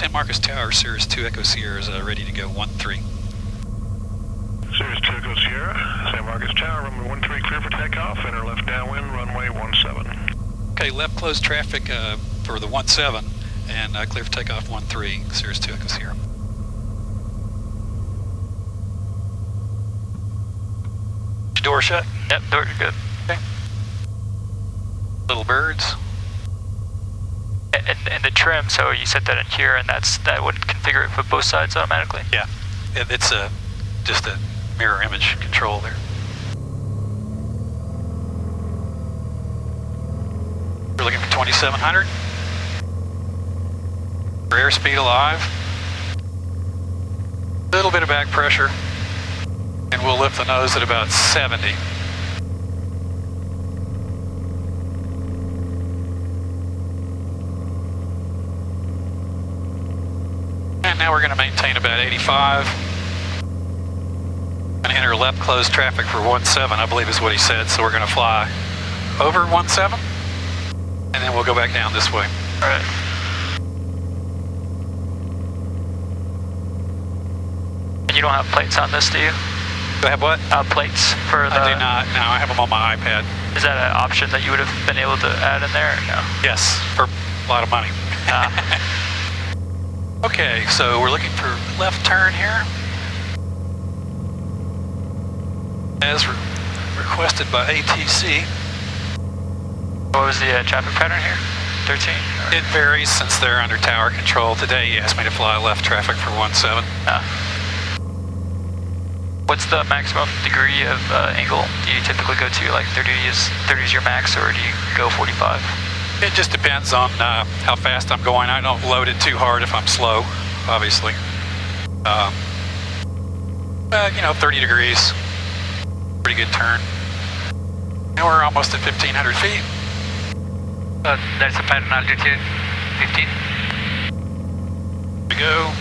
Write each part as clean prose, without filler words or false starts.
San Marcos Tower, Cirrus 2 Echo Sierra is ready to go, 1-3. Cirrus 2 Echo Sierra, San Marcos Tower, runway 13 clear for takeoff, enter left downwind, runway 17. Okay, left closed traffic for the 17 and clear for takeoff 13, Cirrus 2 Echo Sierra. Door shut? Yep, doors are good. Okay. Little birds. And the trim, so you set that in here, and that would configure it for both sides automatically? Yeah, it's just a mirror image control there. We're looking for 2700. For airspeed alive. A little bit of back pressure. And we'll lift the nose at about 70. And now we're going to maintain about 85. And enter left closed traffic for 17, I believe is what he said. So we're going to fly over 17, and then we'll go back down this way. All right. And you don't have plates on this, do you? Do I have what? Plates for the... I do not. No, I have them on my iPad. Is that an option that you would have been able to add in there, or no? Yes, for a lot of money. Okay, so we're looking for left turn here. As requested by ATC. What was the traffic pattern here? 13? Or? It varies since they're under tower control. Today he asked me to fly left traffic for 17. What's the maximum degree of angle do you typically go to? Like 30 is your max, or do you go 45? It just depends on how fast I'm going. I don't load it too hard if I'm slow, obviously. But, 30 degrees. Pretty good turn. And we're almost at 1,500 feet. That's a pattern altitude, 15. Here we go.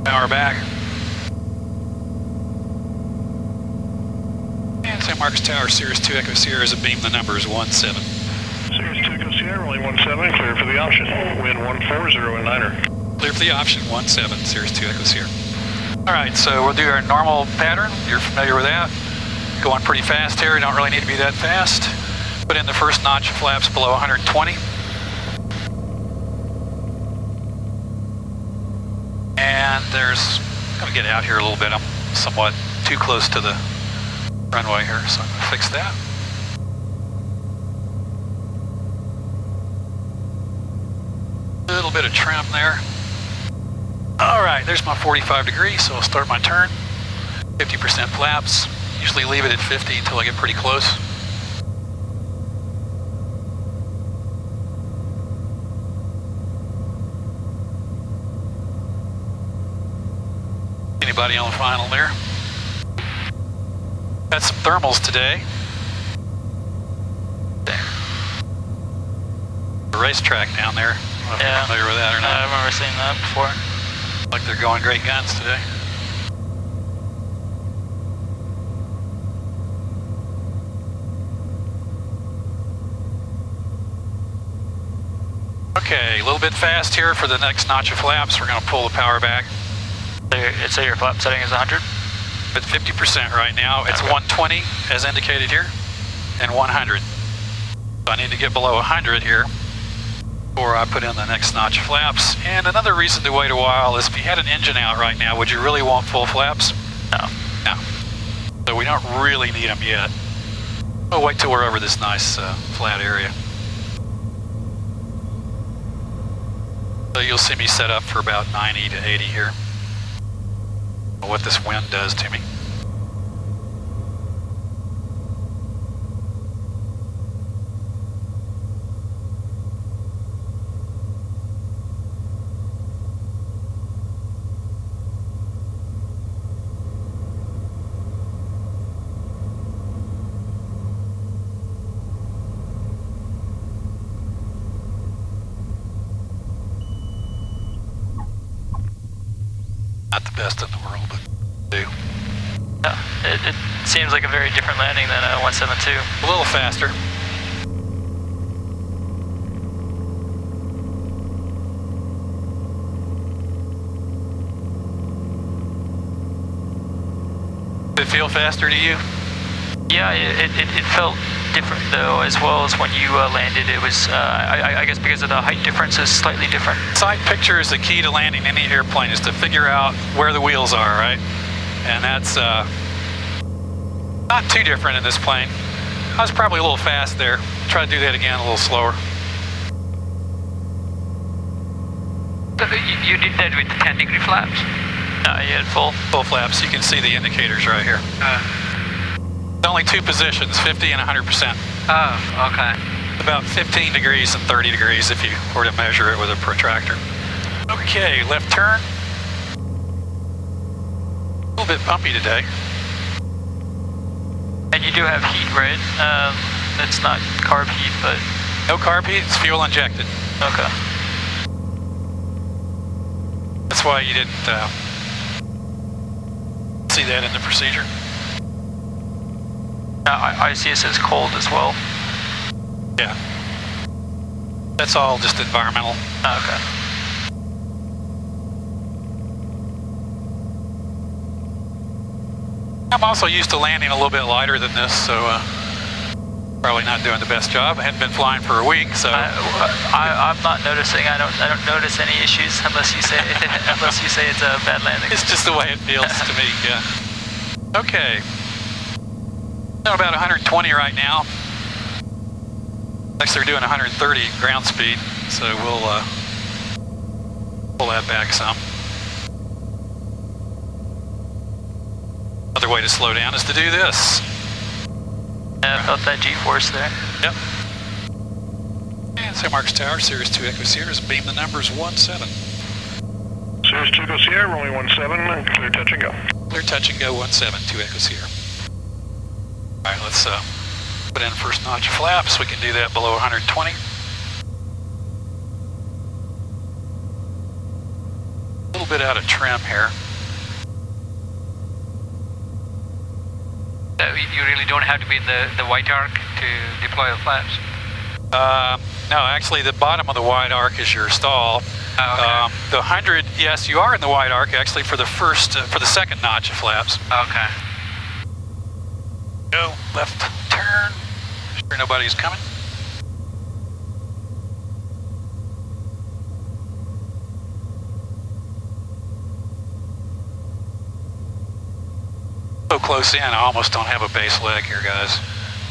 Power back. And San Marcos Tower, Cirrus 2 Echo Sierra is a beam. The number is 17. Cirrus 2 Echo Sierra, runway 17, clear for the option. Wind 140 and 9er. Clear for the option, 17, Cirrus 2 Echo Sierra. All right, so we'll do our normal pattern. You're familiar with that. Going pretty fast here. You don't really need to be that fast. Put in the first notch of flaps below 120. And there's, I'm going to get out here a little bit. I'm somewhat too close to the runway here, so I'm going to fix that. A little bit of trim there. All right, there's my 45 degrees, so I'll start my turn. 50% flaps. Usually leave it at 50 until I get pretty close. Anybody on the final there? Got some thermals today. The racetrack down there. I don't know if you're familiar with that or not. I remember seeing that before. Like they're going great guns today. Okay, a little bit fast here for the next notch of flaps. We're going to pull the power back. So your flap setting is 100? At 50% right now. It's okay. 120 as indicated here, and 100. So I need to get below 100 here before I put in the next notch of flaps. And another reason to wait a while is if you had an engine out right now, would you really want full flaps? No. No. So we don't really need them yet. We'll wait till we're over this nice flat area. So you'll see me set up for about 90 to 80 here. What this wind does to me. Not the best in the world, but do. Yeah, it seems like a very different landing than a 172. A little faster. feel faster to you? Yeah, it felt different though, as well as when you landed. It was, I guess because of the height difference is slightly different. Sight picture is the key to landing any airplane, is to figure out where the wheels are, right? And that's not too different in this plane. I was probably a little fast there. Try to do that again a little slower. You did that with the 10-degree flaps? No, you had full. Full flaps. You can see the indicators right here. Only two positions, 50 and 100%. Oh, okay. About 15 degrees and 30 degrees if you were to measure it with a protractor. Okay, left turn. A little bit bumpy today. And you do have heat, right? It's not carb heat, but... No carb heat, it's fuel injected. Okay. That's why you didn't see that in the procedure. I see it says cold as well. Yeah. That's all just environmental. Okay. I'm also used to landing a little bit lighter than this, so probably not doing the best job. I hadn't been flying for a week, so I'm not noticing. I don't notice any issues unless you say it's a bad landing. it's just the way it feels to me. Yeah. Okay. I'm about 120 right now. Next, they're doing 130 ground speed, so we'll pull that back some. Another way to slow down is to do this. Yeah, I felt that G-force there. Yep. And San Marcos Tower, Cirrus 2 Echo Sierra, beam the numbers 17. Cirrus 2 Echo Sierra, runway 17, clear touch and go. Clear touch and go 17, 2 Echo Sierra. All right, let's put in first notch of flaps. We can do that below 120. A little bit out of trim here. You really don't have to be in the white arc to deploy the flaps? No, actually the bottom of the wide arc is your stall. Oh, okay. The 100, yes, you are in the wide arc actually for the second notch of flaps. Okay. Go, left turn. Sure nobody's coming. So close in, I almost don't have a base leg here, guys.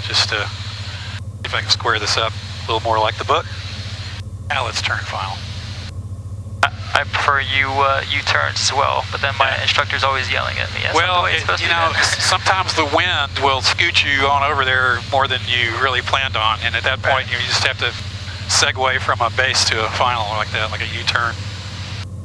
Just see if I can square this up a little more like the book. Now let's turn final. I prefer U-turns as well, but then my instructor's always yelling at me. Well, sometimes the wind will scoot you on over there more than you really planned on, and at that point you just have to segue from a base to a final like that, like a U-turn.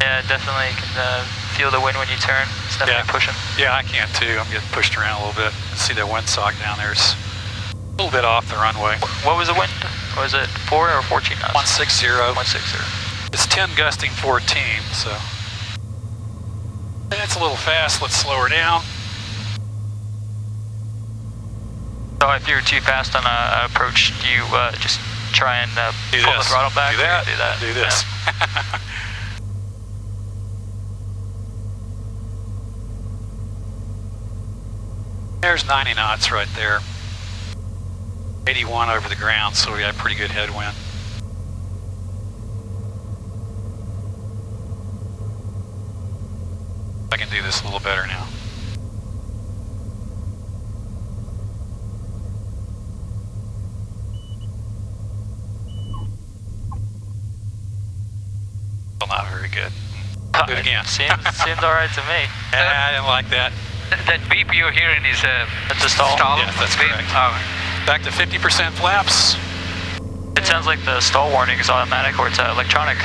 Yeah, definitely can feel the wind when you turn. It's definitely pushing. Yeah, I can too. I'm getting pushed around a little bit. See that windsock down there? It's a little bit off the runway. What was the wind? Was it 4 or 14 knots? 160. 160. It's 10 gusting 14, so that's a little fast. Let's slow her down. So if you're too fast on an approach, do you just try and pull the throttle back? Do that. Do that. Do this. Yeah. There's 90 knots right there. 81 over the ground, so we got a pretty good headwind. I can do this a little better now. Still not very good. Do it again. Seems all right to me. I didn't like that. That beep you're hearing is That's a stall? Yes, that's beep? correct. Oh. Back to 50% flaps. It sounds like the stall warning is automatic or it's electronic.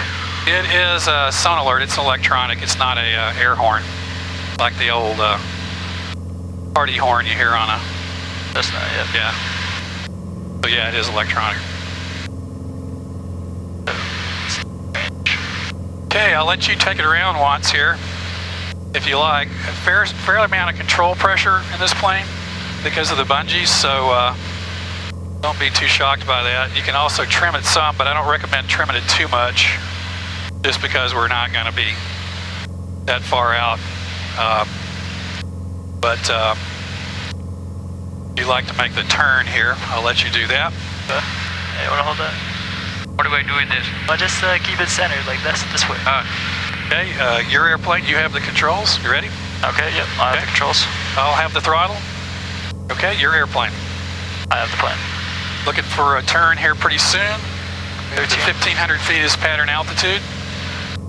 It is a sound alert. It's electronic. It's not a air horn like the old party horn you hear on a... That's not it. Yeah. So yeah, it is electronic. Okay, I'll let you take it around once here, if you like. A fair amount of control pressure in this plane because of the bungees, so don't be too shocked by that. You can also trim it some, but I don't recommend trimming it too much, just because we're not going to be that far out. If you'd like to make the turn here, I'll let you do that. Okay. Hey, you want to hold that? What do I do with this? Well, just keep it centered like this way. Okay, your airplane, you have the controls. You ready? Okay, yep, I have the controls. I'll have the throttle. Okay, your airplane. I have the plan. Looking for a turn here pretty soon. 1,500 feet is pattern altitude.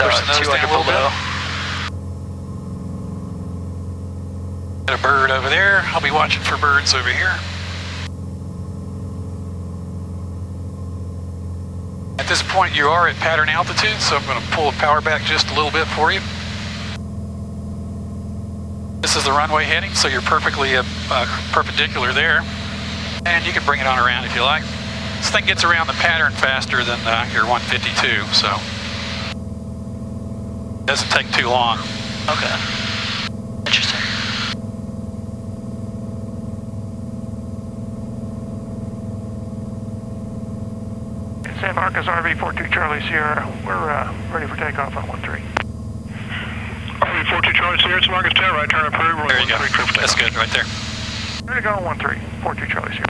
Push the nose down a little bit. Got a bird over there. I'll be watching for birds over here. At this point you are at pattern altitude, so I'm going to pull the power back just a little bit for you. This is the runway heading, so you're perfectly perpendicular there. And you can bring it on around if you like. This thing gets around the pattern faster than your 152, so it doesn't take too long. Okay. Interesting. San Marcos RV42 Charlie Sierra, we're ready for takeoff on 13. RV42 Charlie Sierra, San Marcos Tower, right turn approved. There you go. That's good right there. Ready to go on 13, 42 Charlie Sierra.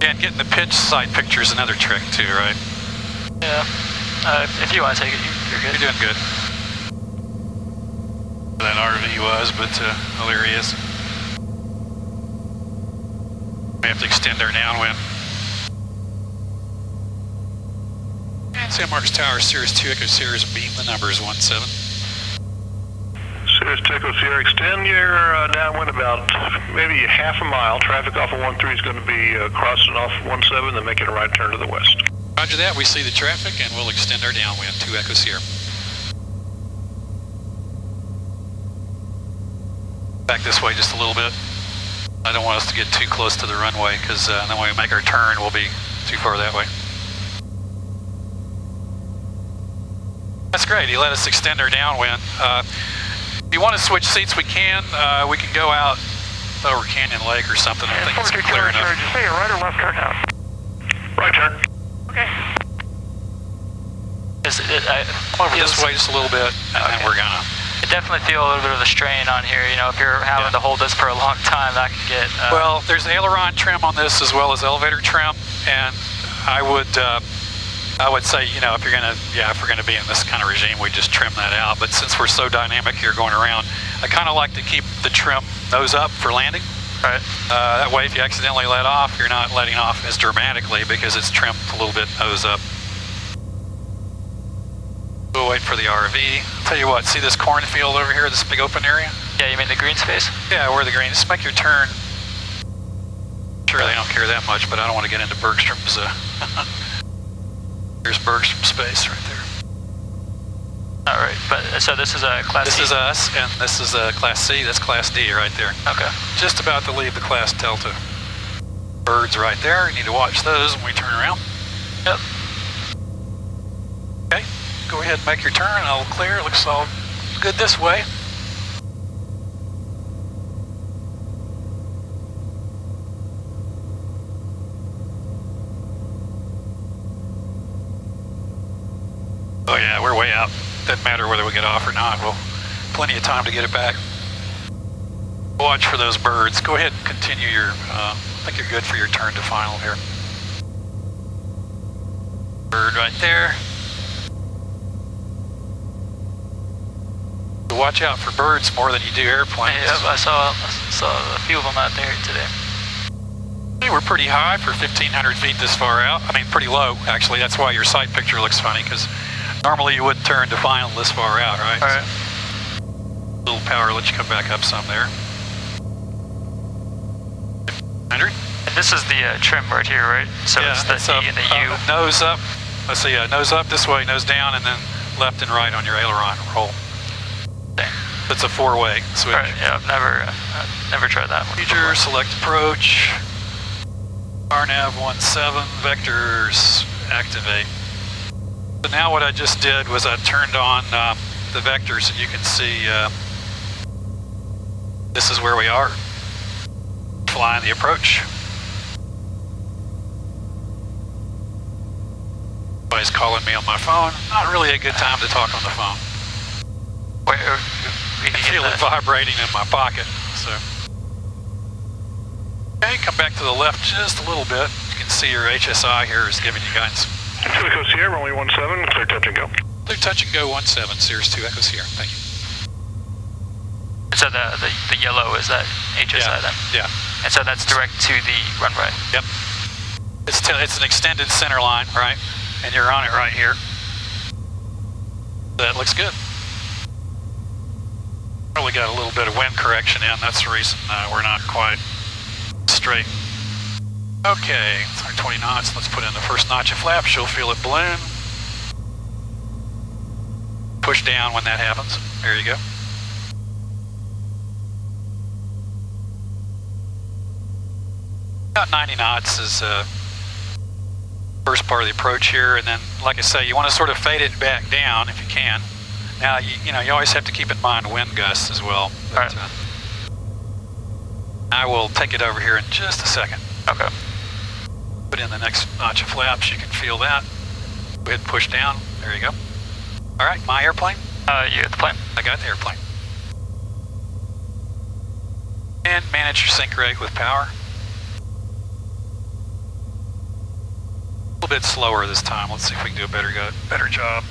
And getting the pitch side picture is another trick too, right? Yeah. If you want to take it, you're good. You're doing good. That RV was, but oh, there he is. We have to extend our downwind. And San Marcos Tower, Cirrus 2 Echo Sierra's beam. The number is 17. Cirrus Echo Sierra, extend your downwind about maybe half a mile. Traffic off of 13 is going to be crossing off 17, then making a right turn to the west. Roger that. We see the traffic and we'll extend our downwind to Echo Sierra. Back this way just a little bit. I don't want us to get too close to the runway because then when we make our turn, we'll be too far that way. That's great. He let us extend our downwind. If you want to switch seats, we can. We can go out over Canyon Lake or something. I think it's clear enough. Did you say a right or left turn now? Right turn. Okay. Over this way just a little bit, and then we're gonna. I definitely feel a little bit of a strain on here. You know, if you're having to hold this for a long time, that can get... Well, there's aileron trim on this as well as elevator trim, and I would say, you know, if we're gonna be in this kind of regime, we just trim that out. But since we're so dynamic here going around, I kind of like to keep the trim nose up for landing. Right. That way, if you accidentally let off, you're not letting off as dramatically because it's trimmed a little bit nose up. We'll wait for the RV. Tell you what, see this cornfield over here, this big open area? Yeah, you mean the green space? Yeah, where the green. Just make your turn. Sure, they don't care that much, but I don't want to get into Bergstrom's. There's Bergstrom space right there. All right, but so this is a Class C? This is us, and this is a Class C. That's Class D right there. Okay. Just about to leave the Class Delta. Birds right there. You need to watch those when we turn around. Yep. Okay. Go ahead and make your turn. I'll clear. It looks all good this way. Oh yeah, we're way out. Doesn't matter whether we get off or not. We'll plenty of time to get it back. Watch for those birds. Go ahead and continue your, I think you're good for your turn to final here. Bird right there. Watch out for birds more than you do airplanes. Yep, I saw a few of them out there today. They were pretty high for 1,500 feet this far out. I mean, pretty low, actually. That's why your sight picture looks funny, because normally you wouldn't turn to final this far out, right? All right. So, little power lets you come back up some there. 100. And this is the trim right here, right? So yeah, it's the E and the U. Nose up. Let's see, nose up this way, nose down, and then left and right on your aileron roll. It's a four-way switch. Right, yeah, I've never tried that one. Procedure, select approach. RNAV 17, vectors, activate. So now what I just did was I turned on the vectors, and you can see this is where we are. Flying the approach. Somebody's calling me on my phone. Not really a good time to talk on the phone. Where, I can feel it vibrating in my pocket. So, okay, come back to the left just a little bit. You can see your HSI here is giving you guidance. 2 Echo Sierra, runway 17, clear touch and go. Clear touch and go 17, Cirrus 2 Echo Sierra. Thank you. So the yellow is that HSI then? Yeah. And so that's direct to the runway? Yep. It's an extended center line, right? And you're on it right here. That looks good. Probably got a little bit of wind correction in. That's the reason we're not quite straight. Okay, 120 knots. Let's put in the first notch of flaps. You'll feel it balloon. Push down when that happens. There you go. About 90 knots is first part of the approach here, and then, like I say, you want to sort of fade it back down if you can. Now, you know, you always have to keep in mind wind gusts as well. But, right. I will take it over here in just a second. Okay. Put in the next notch of flaps. You can feel that. Go ahead and push down. There you go. All right, my airplane. You got the plane? I got the airplane. And manage your sync rate with power. A little bit slower this time. Let's see if we can do a better job.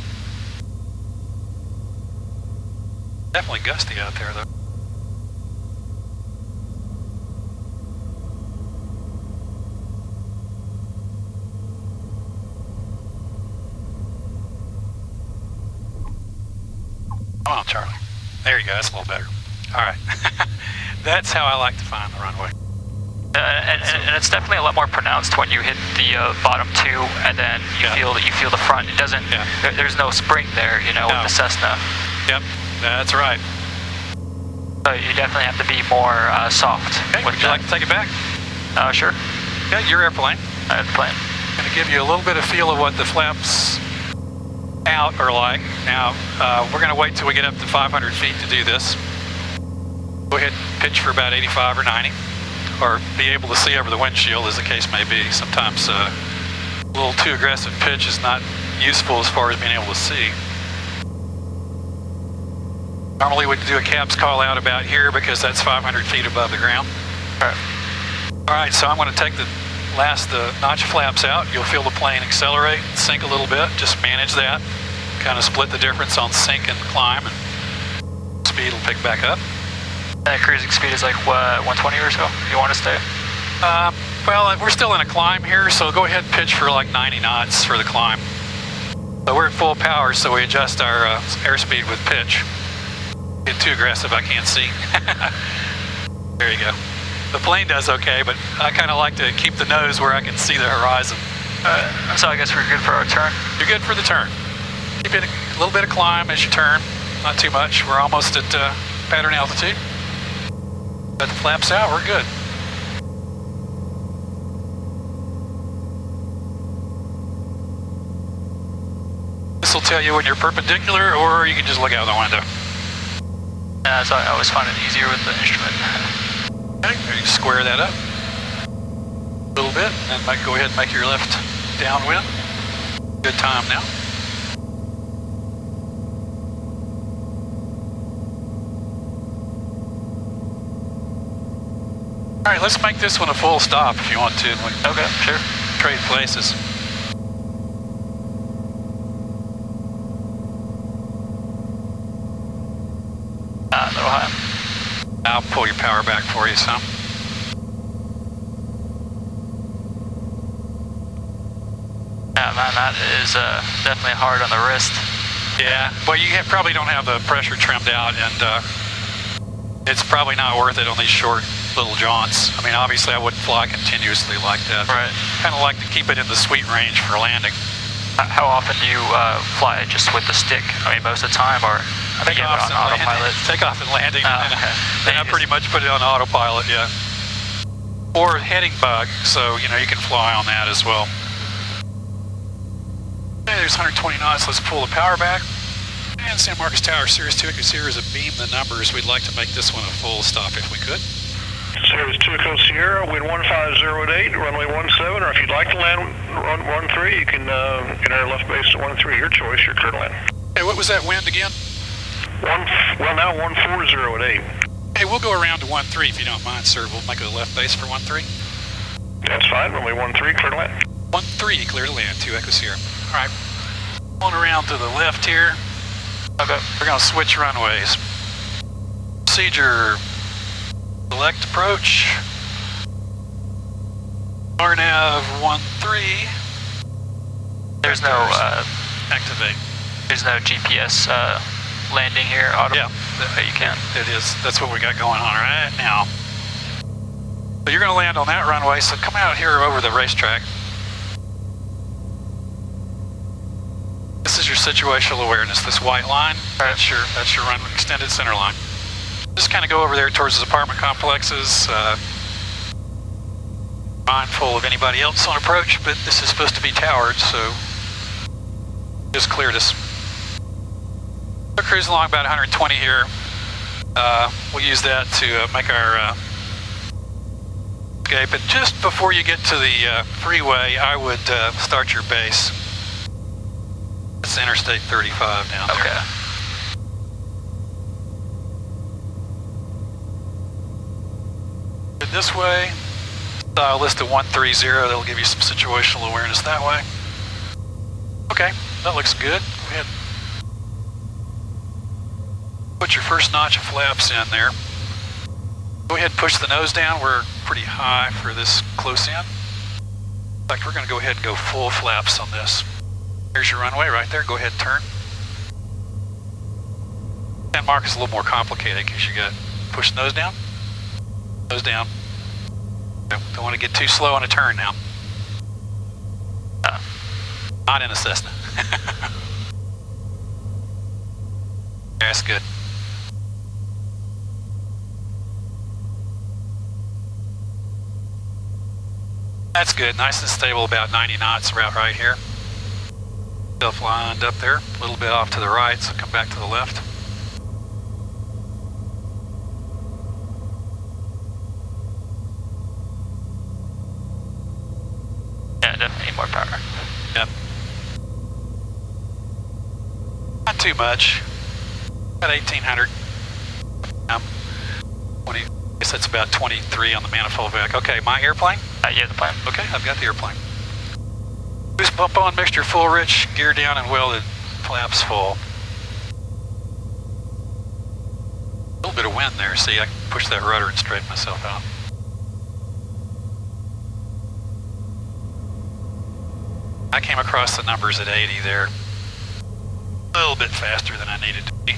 Definitely gusty out there, though. Come on, Charlie. There you go. That's a little better. All right. That's how I like to find the runway. And it's definitely a lot more pronounced when you hit the bottom two, and then you feel the front. It doesn't. Yeah. There's no spring there, you know, with the Cessna. Yep, that's right. So you definitely have to be more soft. Okay, would you like to take it back? Sure. Okay, your airplane. I have the plane. Going to give you a little bit of feel of what the flaps out are like. Now, we're going to wait till we get up to 500 feet to do this. Go ahead and pitch for about 85 or 90, or be able to see over the windshield, as the case may be. Sometimes a little too aggressive pitch is not useful as far as being able to see. Normally we'd do a CAPS call out about here because that's 500 feet above the ground. All right, so I'm going to take the notch of flaps out. You'll feel the plane accelerate, sink a little bit. Just manage that. Kind of split the difference on sink and climb, and speed will pick back up. That cruising speed is like what, 120 or so? You want to stay? Well, we're still in a climb here, so go ahead and pitch for like 90 knots for the climb. So we're at full power, so we adjust our airspeed with pitch. Get too aggressive, I can't see. There you go. The plane does okay, but I kind of like to keep the nose where I can see the horizon. So I guess we're good for our turn? You're good for the turn. Keep it a little bit of climb as you turn, not too much. We're almost at pattern altitude. Got the flaps out, we're good. This will tell you when you're perpendicular, or you can just look out the window. So I always find it easier with the instrument. Okay, you square that up a little bit, and then go ahead and make your left downwind. Good time now. All right, let's make this one a full stop if you want to. Okay, sure. Trade places. A little high. I'll pull your power back for you some. Yeah, man, that is definitely hard on the wrist. Yeah, well, you probably don't have the pressure trimmed out, and it's probably not worth it on these short little jaunts. I mean, obviously, I wouldn't fly continuously like that. Right. Kind of like to keep it in the sweet range for landing. How often do you fly just with the stick? I mean, most of the time, or I think you have it on autopilot. Takeoff and landing, Okay. and I pretty much put it on autopilot, yeah. Or heading bug, so you know you can fly on that as well. Okay, there's 120 knots. Let's pull the power back. And San Marcos Tower, Cirrus 2 Echo Sierra is a beam the numbers. We'd like to make this one a full stop if we could. Cirrus 2 Echo Sierra, wind 1508, runway 17, or if you'd like to land 13, you can enter left base at 13. Your choice, your clear to land. Hey, what was that wind again? Now 140 at 8. Hey, we'll go around to 13 if you don't mind, sir. We'll make a left base for 13. That's fine. Runway 13, clear to land. 13, clear to land, 2 Echo Sierra. All right, going around to the left here. Okay, we're gonna switch runways. Procedure, select approach. RNAV 13. There's no activate. There's no GPS landing here. Yeah, you can. It is. That's what we got going on right now. So you're gonna land on that runway. So come out here over the racetrack. This is your situational awareness. This white line. That's your runway extended center line. Just kind of go over there towards the apartment complexes. Mindful of anybody else on approach, but this is supposed to be towered, so just clear this. We're cruising along about 120 here. We'll use that to make our escape. And just before you get to the freeway, I would start your base. It's Interstate 35 down there. Okay. This way. Dial list of 130, that'll give you some situational awareness that way. Okay, that looks good. Go ahead. Put your first notch of flaps in there. Go ahead and push the nose down. We're pretty high for this close in. In fact, we're going to go ahead and go full flaps on this. Here's your runway right there. Go ahead and turn. That mark is a little more complicated because you got to push the nose down. Nose down. Don't want to get too slow on a turn now. Not in a Cessna. That's good. That's good. Nice and stable, about 90 knots right here. Self lined up there, a little bit off to the right, so come back to the left. Yeah, definitely need more power. Yep. Not too much. About 1800. 20. I guess that's about 23 on the manifold vac. Okay, my airplane? Yeah, the plane. Okay, I've got the airplane. Boost pump on, mixture full rich, gear down and welded, flaps full. A little bit of wind there. See, I can push that rudder and straighten myself out. I came across the numbers at 80 there. A little bit faster than I needed to be.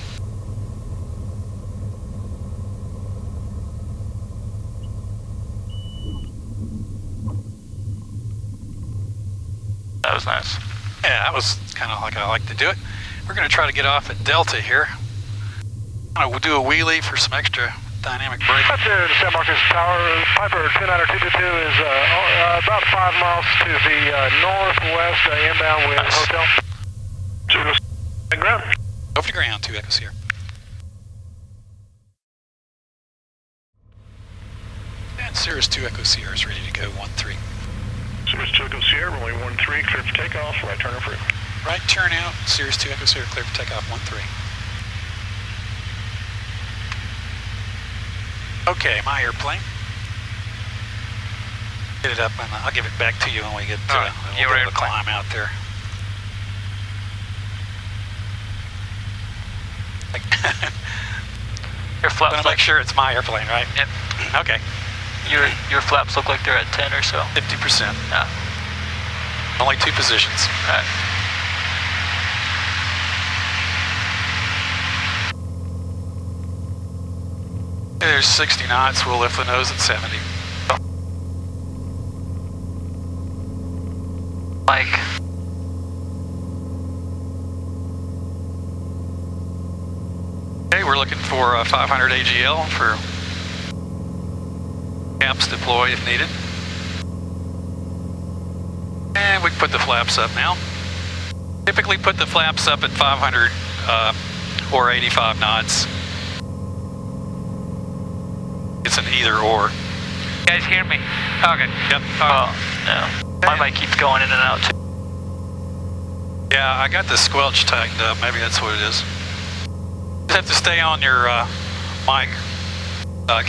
That was nice. Yeah, that was kind of like I like to do it. We're going to try to get off at Delta here. We'll do a wheelie for some extra dynamic braking. Up there, San Marcos Tower, Piper 29222 is about 5 miles to the northwest, inbound with Nice. hotel. Ground. Over to ground, 2 Echoes here. And Cirrus 2 Echo Sierra is ready to go, 13. Cirrus 2 Echo Sierra, runway 13, clear for takeoff, right turn approved. Right turn out, Cirrus 2 Echo Sierra, clear for takeoff, 13. Okay, my airplane. Get it up, and I'll give it back to you when we get All right, we'll be able to climb out there. Your flaps I'm gonna make sure it's my airplane, right? Yep. Okay. Your flaps look like they're at 10 or so. 50%. Yeah. Only 2 positions. All right. There's 60 knots. We'll lift the nose at 70. Like, Okay, we're looking for 500 AGL for caps deploy if needed. And we can put the flaps up now. Typically put the flaps up at 500 or 85 knots. It's an either or. you guys hear me? Okay. Yep. Oh, no. My mic keeps going in and out too. Yeah, I got the squelch tightened up. Maybe that's what it is. You have to stay on your mic.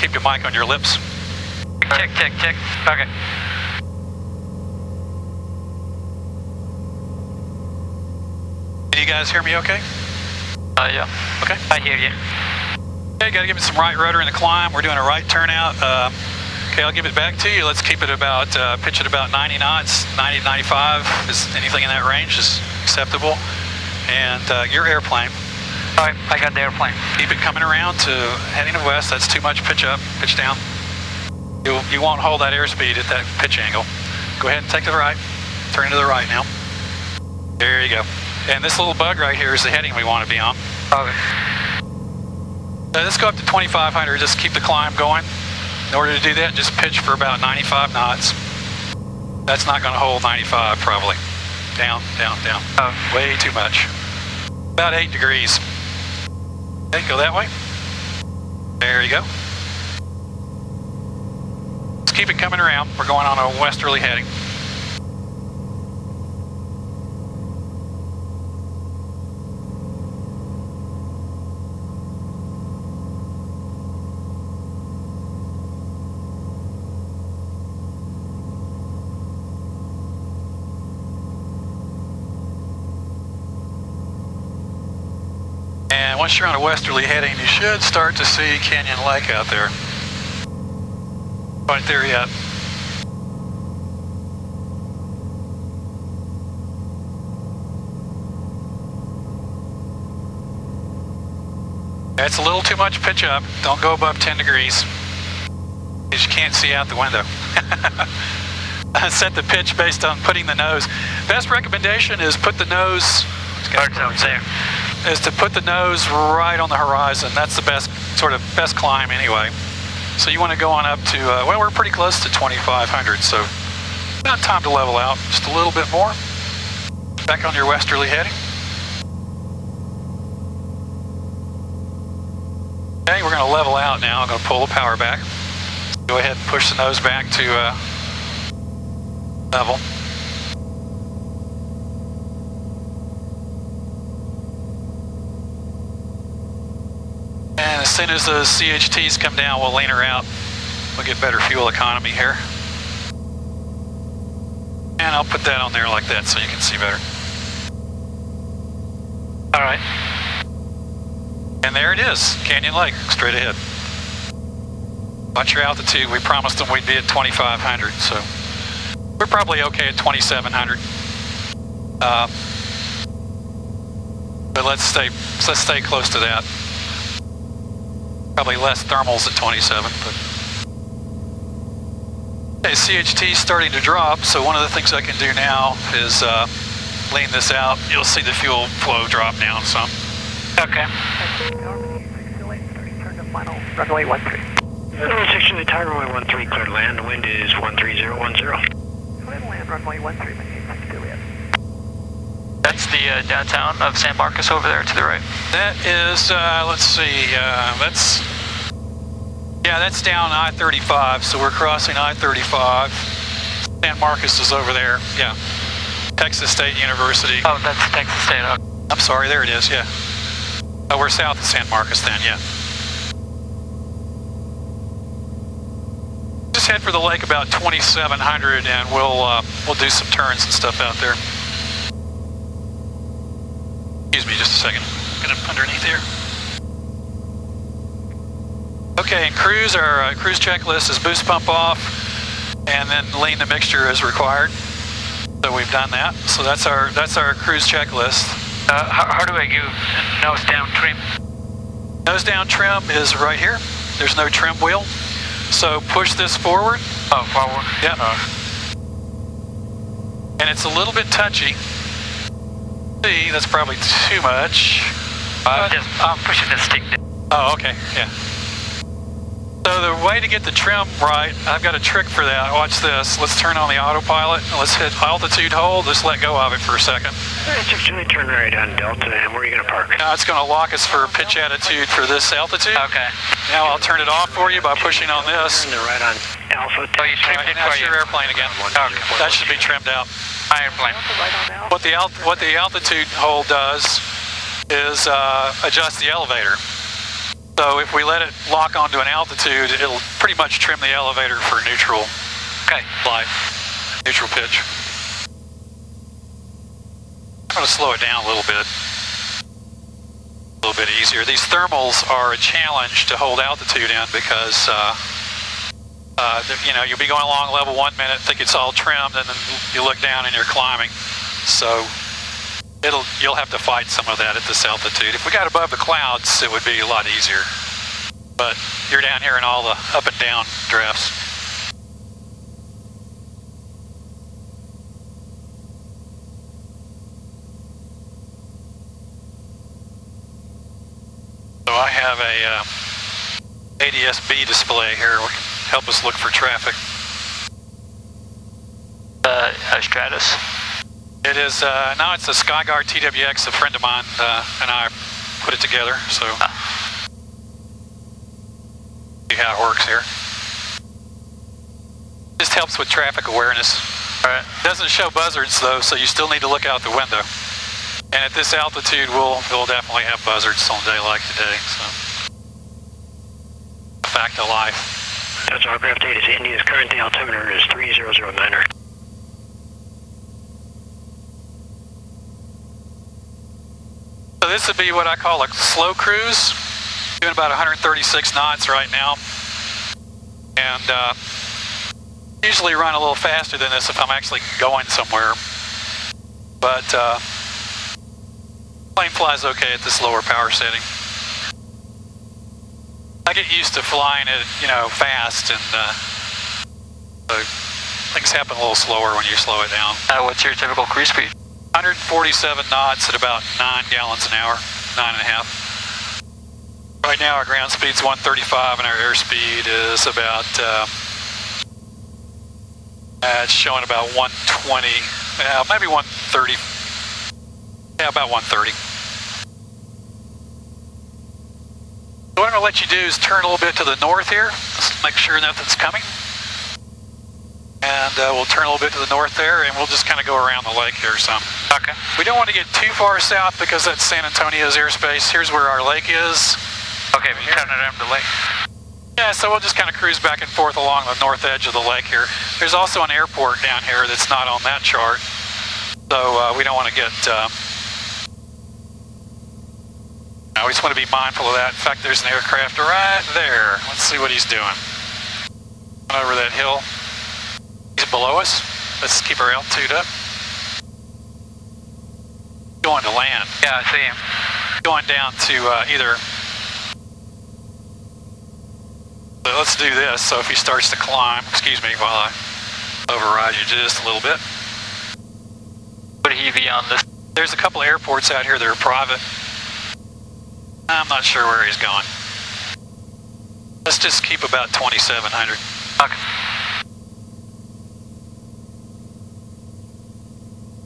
Keep your mic on your lips. Check. Okay. Can you guys hear me okay? Yeah. Okay. I hear you. Okay, gotta give it some right rudder in the climb. We're doing a right turnout. Okay, I'll give it back to you. Let's keep it about, pitch it about 90 knots, 90 to 95. Is anything in that range is acceptable. And your airplane. All right, I got the airplane. Keep it coming around to heading west. That's too much pitch up, pitch down. You won't hold that airspeed at that pitch angle. Go ahead and take to the right. Turn to the right now. There you go. And this little bug right here is the heading we want to be on. Okay. Let's go up to 2,500. Just keep the climb going. In order to do that, just pitch for about 95 knots. That's not going to hold 95 probably. Down. Way too much. About 8 degrees. Okay, go that way. There you go. Let's keep it coming around. We're going on a westerly heading. And once you're on a westerly heading, you should start to see Canyon Lake out there. Right there yet. That's a little too much pitch up. Don't go above 10 degrees. Because you can't see out the window. I set the pitch based on putting the nose. Best recommendation is put the nose. Is to put the nose right on the horizon. That's the best climb anyway. So you want to go on up to, well, we're pretty close to 2,500, so about time to level out just a little bit more. Back on your westerly heading. Okay, we're going to level out now. I'm going to pull the power back. Go ahead and push the nose back to level. And as soon as those CHTs come down, we'll lean her out. We'll get better fuel economy here. And I'll put that on there like that so you can see better. All right. And there it is, Canyon Lake, straight ahead. Watch your altitude. We promised them we'd be at 2,500, so we're probably okay at 2,700. But let's stay close to that. Probably less thermals at 27, but okay, CHT's starting to drop, so one of the things I can do now is lean this out. You'll see the fuel flow drop down some. Okay. Turn to final runway 13. Section of tower, runway 13, clear to land. The wind is 13010. Clear to land, runway 13, maintain 62 in. That's the downtown of San Marcos over there to the right. That is, let's see, that's down I-35, so we're crossing I-35. San Marcos is over there, yeah. Texas State University. Oh, that's Texas State. Okay. I'm sorry, there it is, yeah. Oh, we're south of San Marcos then, yeah. Just head for the lake about 2,700 and we'll do some turns and stuff out there. Excuse me just a second. Get up underneath here. Okay, and cruise, our cruise checklist is boost pump off and then lean the mixture as required. So we've done that. So that's our cruise checklist. How do I give nose down trim? Nose down trim is right here. There's no trim wheel. So push this forward. Oh, forward. Yeah. And it's a little bit touchy. See, that's probably too much. I'm pushing the stick down. Oh, okay, yeah. So the way to get the trim right, I've got a trick for that. Watch this. Let's turn on the autopilot. Let's hit altitude hold. Just let go of it for a second. Section, turn right on Delta, and where are you going to park? Now it's going to lock us for pitch attitude for this altitude. Okay. Now I'll turn it off for you by pushing on this. Turn right on Alpha. Oh, you trimmed it Now for it's you. your airplane again. Okay. That should be trimmed out. My airplane. What the altitude hold does is adjust the elevator. So if we let it lock onto an altitude, it'll pretty much trim the elevator for neutral flight, neutral pitch. I'm going to slow it down a little bit easier. These thermals are a challenge to hold altitude in because you know, you'll be going along level 1 minute, think it's all trimmed, and then you look down and you're climbing. So you'll have to fight some of that at this altitude. If we got above the clouds, it would be a lot easier. But you're down here in all the up and down drafts. So I have a ADS-B display here, which can help us look for traffic. Stratus. It is, no, it's a Skyguard TWX, a friend of mine and I put it together, so see how it works here. Just helps with traffic awareness. Alright. Doesn't show buzzards though, so you still need to look out the window. And at this altitude, we'll definitely have buzzards on a day like today, so. A fact of life. That's our aircraft data is India's current altimeter is 3009er. So this would be what I call a slow cruise, doing about 136 knots right now. And usually run a little faster than this if I'm actually going somewhere. But plane flies okay at this lower power setting. I get used to flying it, you know, fast, and so things happen a little slower when you slow it down. What's your typical cruise speed? 147 knots at about 9 gallons an hour, 9.5. Right now our ground speed's 135 and our airspeed is about, it's showing about 120, maybe 130, yeah, about 130. So what I'm going to let you do is turn a little bit to the north here, just make sure nothing's coming. And we'll turn a little bit to the north there, and we'll just kind of go around the lake here some. Okay. We don't want to get too far south because that's San Antonio's airspace. Here's where our lake is. Okay, but you're turning it over the lake. Yeah, so we'll just kind of cruise back and forth along the north edge of the lake here. There's also an airport down here that's not on that chart. So we don't want to get... no, we just want to be mindful of that. In fact, there's an aircraft right there. Let's see what he's doing. Over that hill. He's below us. Let's keep our altitude up. Going to land. Yeah, I see him. Going down to either... So let's do this. So if he starts to climb, excuse me while I override you just a little bit. Would he be on this? There's a couple of airports out here that are private. I'm not sure where he's going. Let's just keep about 2,700. Okay.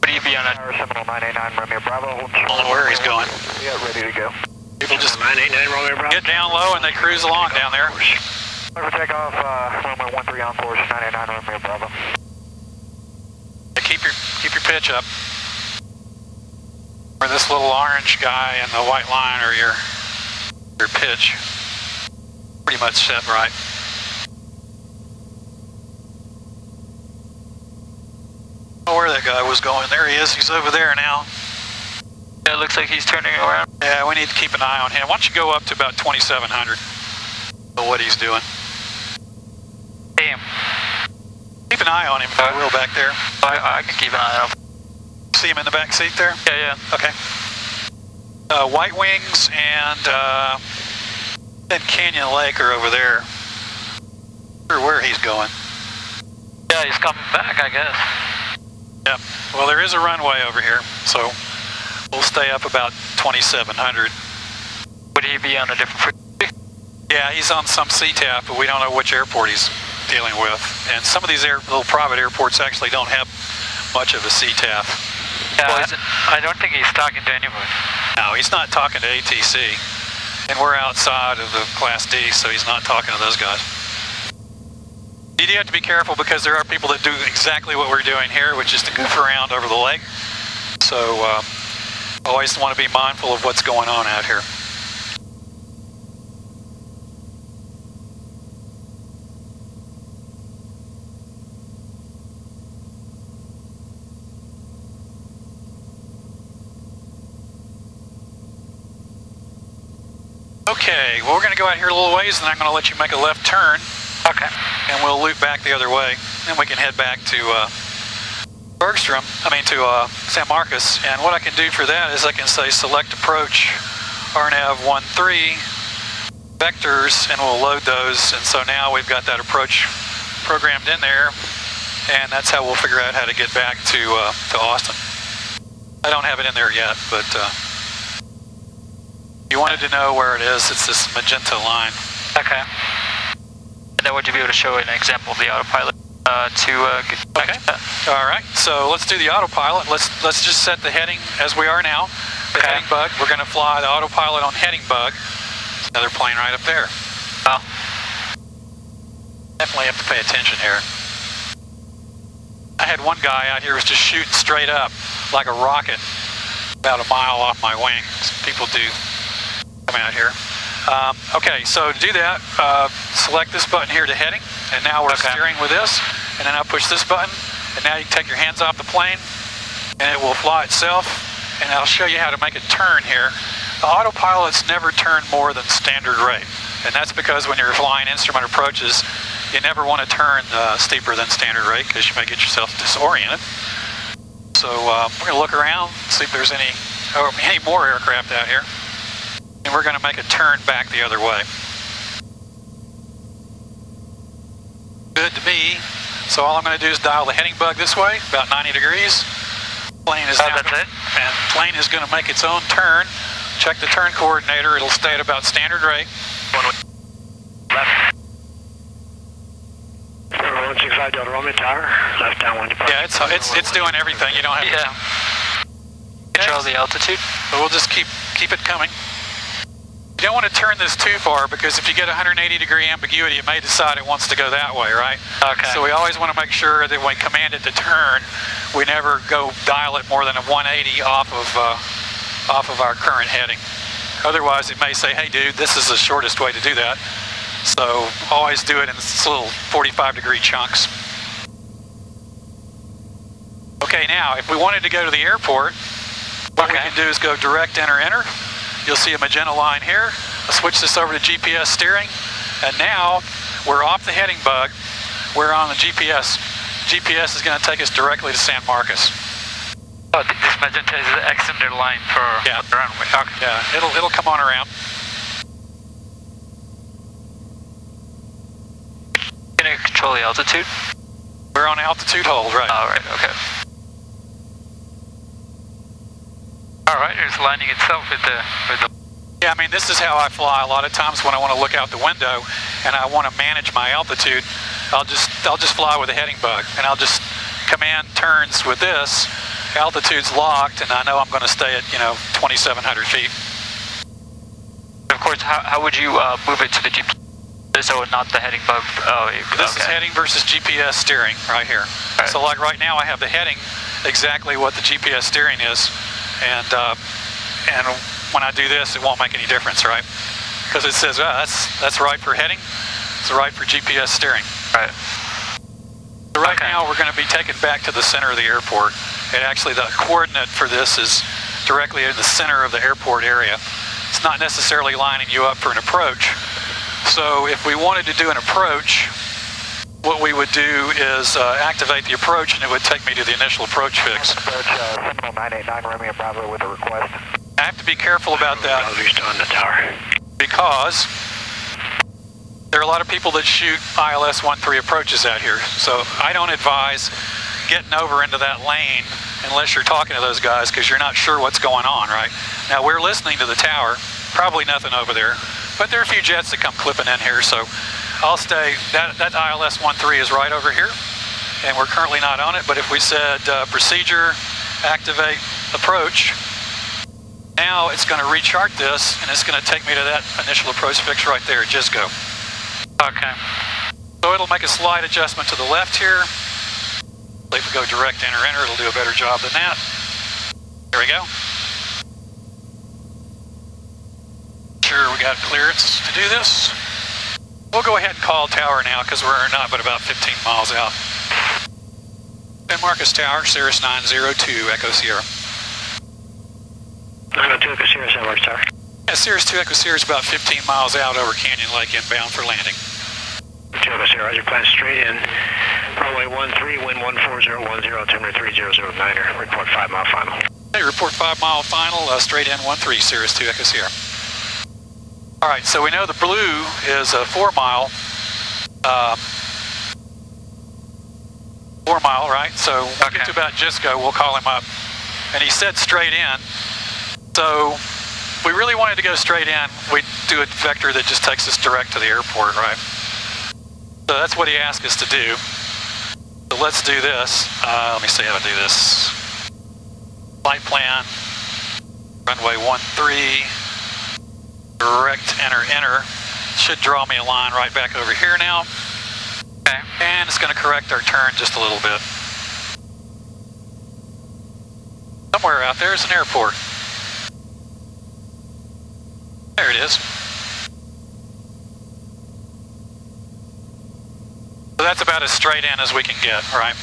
Would he be on a... Tower 70989 Romeo Bravo. I don't know where he's going. Yeah, ready to go. People just 989 Romeo Bravo. get down low and they cruise along down there. For takeoff, runway 13 on course, 989 Romeo Bravo. Keep your pitch up. Where this little orange guy and the white line are your pitch. Pretty much set right. I don't know where that guy was going. There he is. He's over there now. Yeah, it looks like he's turning around. Yeah, we need to keep an eye on him. Why don't you go up to about 2,700? Know what he's doing. Damn. Keep an eye on him if you will back there. I can keep an eye on him. See him in the back seat there? Yeah. Okay. White Wings and then Canyon Lake are over there. Not sure where he's going. Yeah, he's coming back, I guess. Yep. Well, there is a runway over here, so we'll stay up about 2,700. Would he be on a different frequency? Yeah, he's on some CTAF, but we don't know which airport he's dealing with. And some of these little private airports actually don't have much of a CTAF. Yeah, well, I don't think he's talking to anybody. No, he's not talking to ATC. And we're outside of the Class D, so he's not talking to those guys. You do have to be careful because there are people that do exactly what we're doing here, which is to goof around over the lake. So Always want to be mindful of what's going on out here. Okay, well, we're going to go out here a little ways, and I'm going to let you make a left turn. Okay. And we'll loop back the other way. Then we can head back to San Marcos. And what I can do for that is I can say select approach RNAV 13 vectors, and we'll load those. And so now we've got that approach programmed in there, and that's how we'll figure out how to get back to Austin. I don't have it in there yet, but you wanted to know where it is. It's this magenta line. Okay. And then would you be able to show an example of the autopilot to get back to that? All right. So let's do the autopilot. Let's just set the heading as we are now. The heading bug. We're going to fly the autopilot on heading bug. There's another plane right up there. Oh. Definitely have to pay attention here. I had one guy out here who was just shooting straight up like a rocket, about a mile off my wing. People do come out here. Okay, so to do that, select this button here to heading, and now we're steering with this, and then I'll push this button, and now you can take your hands off the plane, and it will fly itself, and I'll show you how to make a turn here. The autopilots never turn more than standard rate, and that's because when you're flying instrument approaches, you never want to turn steeper than standard rate because you may get yourself disoriented. So we're going to look around, see if there's any more aircraft out here. And we're going to make a turn back the other way. Good to me. So all I'm going to do is dial the heading bug this way, about 90 degrees. Plane is that's it. And plane is going to make its own turn. Check the turn coordinator. It'll stay at about standard rate. Left. 165 Delta Romeo Tower. Left downwind departure. Yeah, it's doing everything. You don't have to control the altitude. But we'll just keep it coming. You don't want to turn this too far because if you get 180-degree ambiguity, it may decide it wants to go that way, right? Okay. So we always want to make sure that when we command it to turn, we never go dial it more than a 180 off of our current heading. Otherwise, it may say, "Hey, dude, this is the shortest way to do that." So always do it in little 45-degree chunks. Okay, now if we wanted to go to the airport, what we can do is go direct enter. You'll see a magenta line here. I'll switch this over to GPS steering. And now we're off the heading bug. We're on the GPS. GPS is going to take us directly to San Marcos. Oh, this magenta is the extended line for the runway. Okay. Yeah, it'll come on around. Can you control the altitude? We're on altitude hold, right? Oh, right, okay. Alright, it's lining itself with the... Yeah, I mean, this is how I fly a lot of times when I want to look out the window and I want to manage my altitude. I'll just fly with a heading bug, and I'll just command turns with this. Altitude's locked, and I know I'm going to stay at, 2,700 feet. Of course, how would you move it to the GPS? So not the heading bug? This is heading versus GPS steering right here. Right. So like right now I have the heading exactly what the GPS steering is. And when I do this, it won't make any difference, right? Because it says, that's right for heading, it's right for GPS steering. Right. So right now, we're going to be taken back to the center of the airport. And actually, the coordinate for this is directly in the center of the airport area. It's not necessarily lining you up for an approach. So if we wanted to do an approach, what we would do is activate the approach, and it would take me to the initial approach fix. Approach Seminole 989 Romeo Bravo with a request. I have to be careful about that on the tower. because there are a lot of people that shoot ILS 13 approaches out here. So I don't advise getting over into that lane unless you're talking to those guys because you're not sure what's going on, right? Now we're listening to the tower, probably nothing over there, but there are a few jets that come clipping in here, so I'll stay, that ILS 13 is right over here, and we're currently not on it, but if we said procedure, activate, approach, now it's going to rechart this, and it's going to take me to that initial approach fix right there, just go. Okay. So it'll make a slight adjustment to the left here. If we go direct enter, it'll do a better job than that. There we go. sure we got clearance to do this. We'll go ahead and call tower now because we're not but about 15 miles out. San Marcos Tower, Cirrus 902, Echo Sierra. 902 Echo Sierra, San Marcos Tower. Yeah, Cirrus 2 Echo Sierra is about 15 miles out over Canyon Lake inbound for landing. 2 Echo Sierra, Roger, plan straight in. Runway 13, wind 14010, altimeter 3009er, report 5 mile final. Hey, report 5 mile final, straight in 13, Cirrus 2 Echo Sierra. All right, so we know the blue is a 4 mile, 4 mile, right? So when we get to about Gisco, we'll call him up. And he said straight in. So if we really wanted to go straight in, we'd do a vector that just takes us direct to the airport, right? So that's what he asked us to do. So let's do this. Let me see how to do this. Flight plan, runway 13, direct enter. Should draw me a line right back over here now. Okay. And it's going to correct our turn just a little bit. Somewhere out there is an airport. There it is. So that's about as straight in as we can get, right?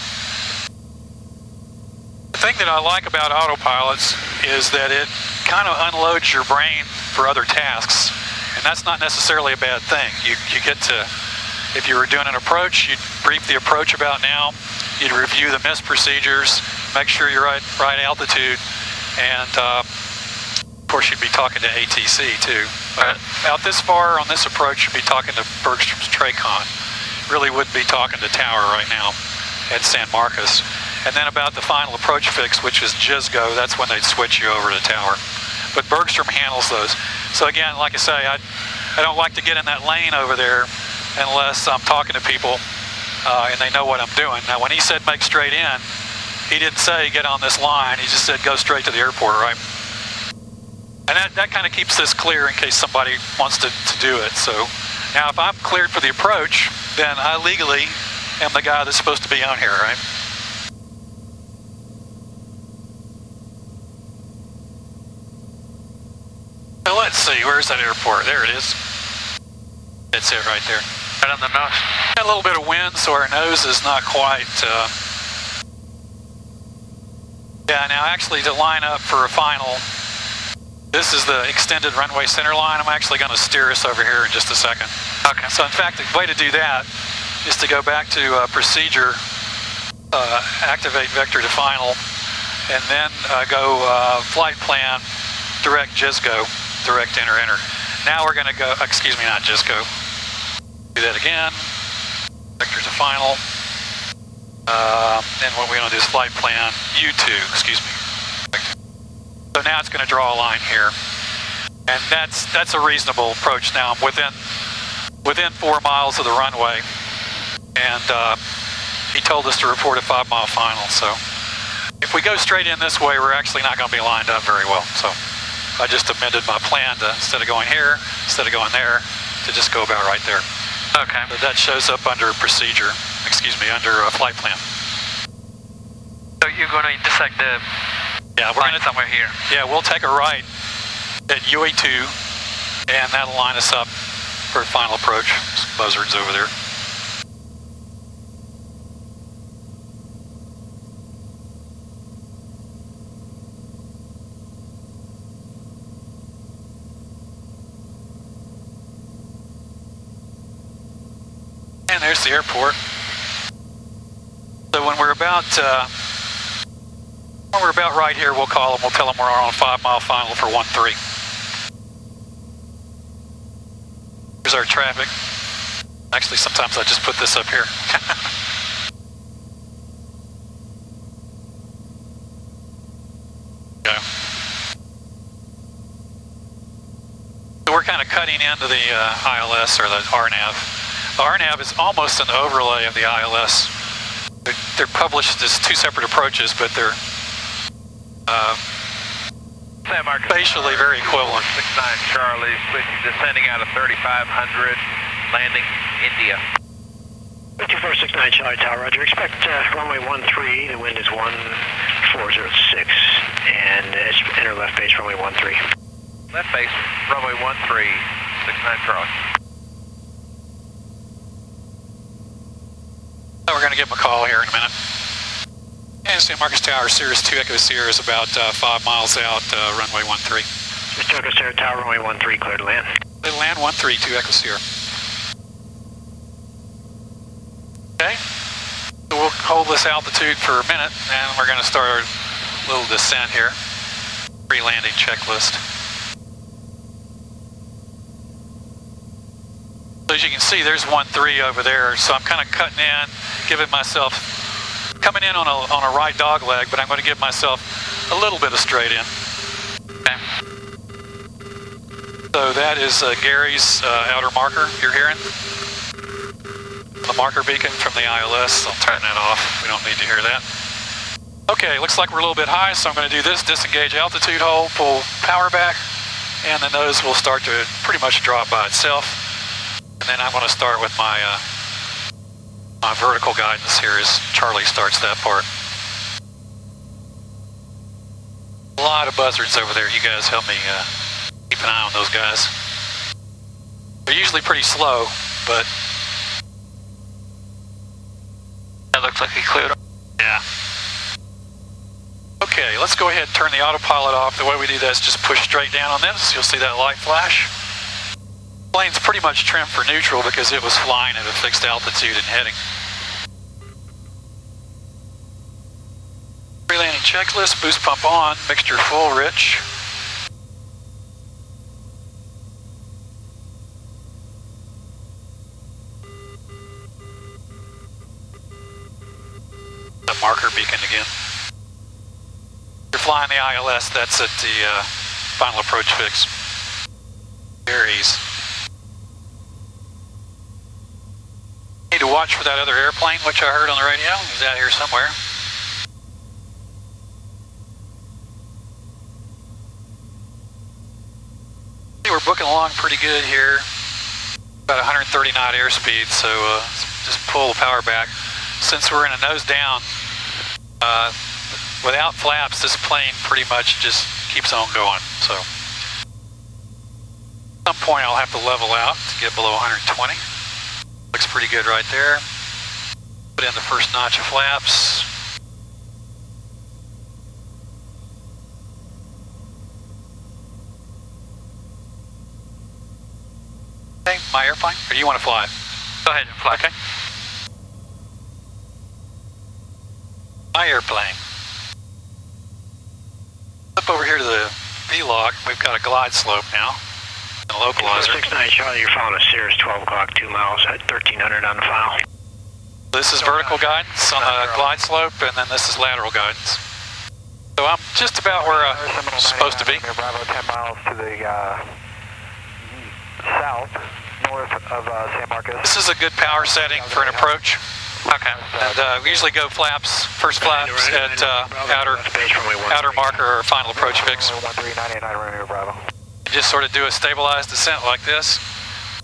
The thing that I like about autopilots is that it kind of unloads your brain for other tasks, and that's not necessarily a bad thing. You get to, if you were doing an approach, you'd brief the approach about now, you'd review the missed procedures, make sure you're right altitude, and of course you'd be talking to ATC too. But out this far on this approach, you'd be talking to Bergstrom's Tracon. Really wouldn't be talking to tower right now at San Marcos. And then about the final approach fix, which is Gisco, that's when they'd switch you over to tower. But Bergstrom handles those. So again, like I say, I don't like to get in that lane over there unless I'm talking to people and they know what I'm doing. Now when he said make straight in, he didn't say get on this line, he just said go straight to the airport, right? And that kind of keeps this clear in case somebody wants to do it. So now if I'm cleared for the approach, then I legally am the guy that's supposed to be on here, right? So let's see, where's that airport? There it is. That's it right there. Right on the nose. Got a little bit of wind, so our nose is not quite... Yeah, now actually to line up for a final, this is the extended runway center line. I'm actually going to steer us over here in just a second. Okay. So in fact, the way to do that is to go back to procedure, activate vector to final, and then go flight plan, direct Gisco, direct enter. Now we're going to go, excuse me, not Gisco. Do that again, vector to final. And what we're going to do is flight plan U2, excuse me. So now it's going to draw a line here. And that's a reasonable approach. Now I'm within 4 miles of the runway. And he told us to report a 5 mile final. So if we go straight in this way, we're actually not going to be lined up very well. So I just amended my plan to, instead of going here, instead of going there, to just go about right there. Okay. But that shows up under procedure, under a flight plan. So you're going to intersect the line somewhere here? Yeah, we'll take a right at UE2, and that'll line us up for a final approach. Buzzards over there. And there's the airport. So when we're about right here, we'll call them. We'll tell them we're on a 5 mile final for 13. Here's our traffic. Actually, sometimes I just put this up here. Okay. So we're kind of cutting into the ILS or the RNAV. The RNAV is almost an overlay of the ILS. They're published as 2 separate approaches, but they're spatially very equivalent. 69 Charlie, descending out of 3500, landing India. 2469 Charlie Tower, roger. Expect runway 13, the wind is 1406, and enter left base runway 13. Left base, runway 13, 69 Charlie. So we're going to give him a call here in a minute. And San Marcos Tower, Cirrus 2 Echo Sierra is about 5 miles out, runway 13. Just Cirrus Sierra Tower, runway 13, clear to land. Clear to land, 13, 2 Echo Sierra. Okay, so we'll hold this altitude for a minute, and we're going to start our little descent here. Pre-landing checklist. So as you can see, there's 13 over there, so I'm kind of cutting in, giving myself, coming in on a right dog leg, but I'm going to give myself a little bit of straight in. Okay. So that is Gary's outer marker you're hearing. The marker beacon from the ILS. I'll turn that off. We don't need to hear that. Okay, looks like we're a little bit high, so I'm going to do this, disengage altitude hold, pull power back, and the nose will start to pretty much drop by itself. And then I'm going to start with my my vertical guidance here as Charlie starts that part. A lot of buzzards over there. You guys help me keep an eye on those guys. They're usually pretty slow, but That looks like we cleared them. yeah. Okay, let's go ahead and turn the autopilot off. The way we do that is just push straight down on this. You'll see that light flash. The plane's pretty much trimmed for neutral because it was flying at a fixed altitude and heading. Pre-landing checklist, boost pump on, mixture full, rich. The marker beacon again. You're flying the ILS, that's at the final approach fix. Very easy. Need to watch for that other airplane, which I heard on the radio. He's out here somewhere. We're booking along pretty good here. About 130 knot airspeed, so just pull the power back. Since we're in a nose down, without flaps, this plane pretty much just keeps on going. So at some point I'll have to level out to get below 120. Looks pretty good right there. Put in the first notch of flaps. Okay, my airplane, or do you want to fly it? Go ahead and fly. Okay. My airplane. Up over here to the V-log, we've got a glide slope now. And a localizer. 69 Charlie, you're following a Cirrus 12 o'clock, 2 miles at 1300 on the file. This is vertical guidance on the glide slope, and then this is lateral guidance. So I'm just about where I'm supposed to be. Bravo, 10 miles to the south, north of San Marcos. This is a good power setting for an approach. Okay. And we usually go flaps, first flaps at outer marker or final approach fix. 13989 Romeo Bravo. Just sort of do a stabilized descent like this,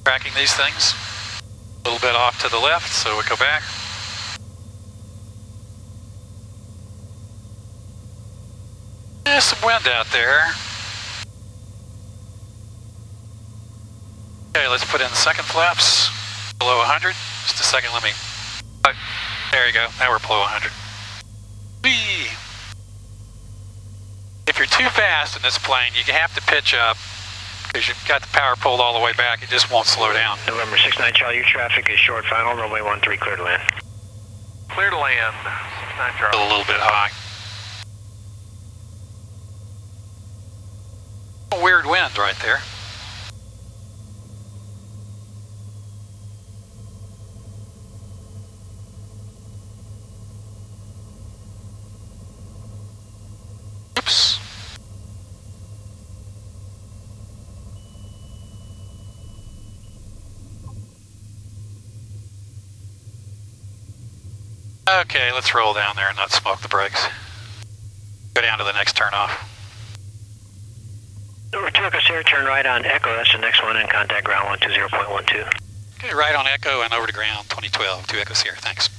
tracking these things. A little bit off to the left, so we go back. There's some wind out there. Okay, let's put in the second flaps, below 100. Just a second, let me... There you go, now we're below 100. Whee! If you're too fast in this plane, you have to pitch up because you've got the power pulled all the way back. It just won't slow down. November 69 Charlie, your traffic is short final, runway 13, clear to land. Clear to land, 69 Charlie. A little bit high. A weird wind right there. Oops. Okay, let's roll down there and not smoke the brakes. Go down to the next turnoff. Over Cirrus Air, turn right on Echo, that's the next one, and contact ground 120.12. Okay, right on Echo and over to ground 2012, 2 Echo Sierra, thanks.